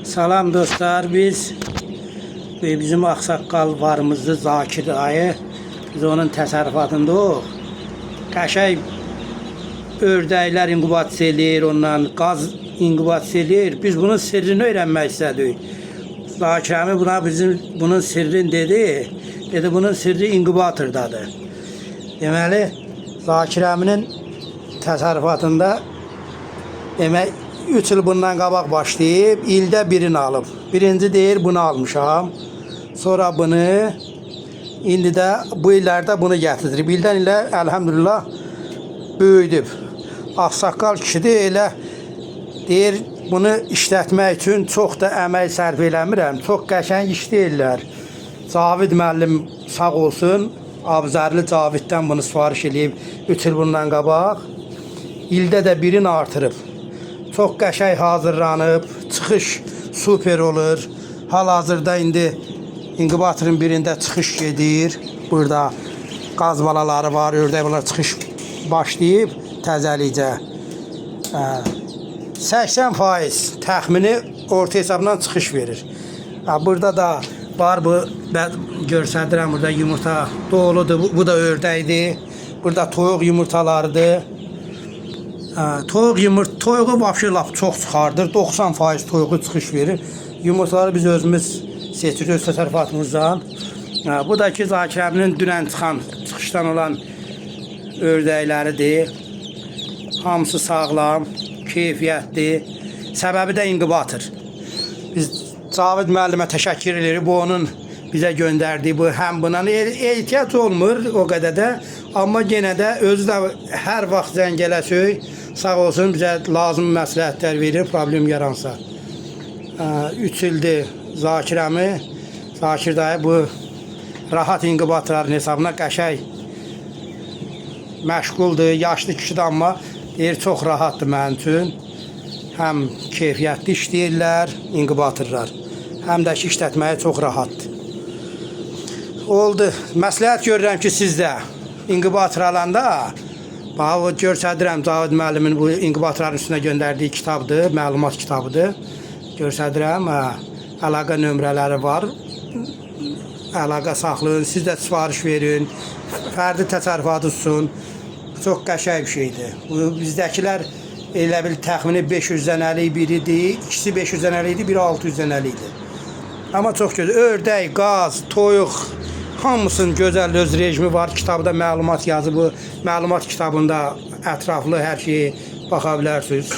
Salam dostlar, bizim ağsaqqal varımızdı Zakir dayı. Biz onun təsərrüfatındayıq. Qəşəng ördəklər inkubasiya eləyir, ondan qaz inkubasiya eləyir. Biz bunun sirrini öyrənmək istədik. Zakir əmi bunun sirrini dedi. Dedi bunun sirri inkubatordadır. Deməli, Zakir əminin təsərrüfatında 3 il bundan qabaq başlayıb, ildə birini alıb. Birinci deyir, bunu almışam. Sonra bunu, indi də bu illərdə bunu gətirdirib. İldən ilə, əlhəmdülillah, böyüdüb. Ağsaqqal kişidir, elə deyir, bunu işlətmək üçün çox da əmək sərf eləmirəm. Çox qəşəng işləyirlər. Cavid müəllim sağ olsun, Abzərli Caviddən bunu sifariş eləyib 3 il bundan qabaq. İldə də birini artırıb. Çox qəşəng hazırlanıb, çıxış super olur. Hal-hazırda indi inkubatorun birində çıxış gedir. Burada qaz balaları var, ördək balaları çıxış başlayıb təzəlicə. 80% təxmini orta hesabdan çıxış verir. Burada da var, bu göstərirəm, burada yumurta doludur. Bu da ördəkdir. Burada toyuq yumurtalarıdır. Toyuğu vəbşi lap çox çıxardır. 90% toyuğu çıxış verir. Yumurtaları biz özümüz seçirik öz təsərrüfatımızdan. Bu da ki Zakir əminin dünən çıxışdan olan ördəkləridir. Hamısı sağlam, keyfiyyətli. Səbəbi də inkubator. Biz Cavid müəllimə təşəkkür edirik. Bu onun bizə göndərdiyi, bu həm buna ehtiyac olmur o qədər də. Amma yenə də özü də hər vaxt zəng eləsək, sağ olsun bizə lazım məsləhətlər verir, problem yaransa. 3 ildir Zakir əmi, Zakir dayı bu rahat inkubatorların hesabına qəşəng məşğuldur, yaşlı kişidir, amma deyir, çox rahatdır mənim üçün. Həm keyfiyyətli işləyirlər inkubatorlar, həm də ki işlətməyə çox rahatdır. Oldu, məsləhət görürəm ki sizdə inkubator alanda, göstərirəm Cavid müəllimin bu inkubatorların üstünə göndərdiyi kitabdır, məlumat kitabıdır. Göstərirəm, əlaqə nömrələri var. Əlaqə saxlayın, siz də sifariş verin, fərdi təsərrüfatı tutsun. Çox qəşəng bir şeydir. Bizdəkilər elə bil təxmini 500-lik biridir, ikisi 500-lik idi, biri 600-lik idi. Amma çox gözəl, ördək, qaz, toyuq, hamısının gözəl öz rejimi var. Kitabda məlumat yazıb, bu məlumat kitabında ətraflı hər şeyi baxa bilərsiniz.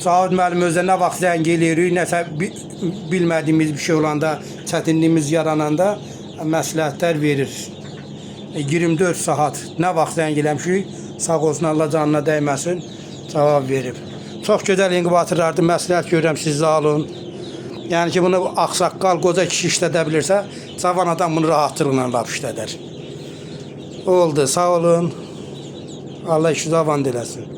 Cavid müəllim özə nə vaxt zəng eləyirik, nəsə bilmədiyimiz bir şey olanda, çətinliyimiz yarananda məsləhətlər verir. 24 saat nə vaxt zəng eləmişik, sağ olsun, Allah canına dəyməsin, cavab verib. Çox gözəl inkubatorlardır, məsləhət görürəm, siz də alın. Yəni ki, bunu ağsaqqal, qoca kişi işlədə bilirsə, cavan adam bunu rahatlıqla lap işlədər. Oldu, sağ olun. Allah işinizi avan eləsin.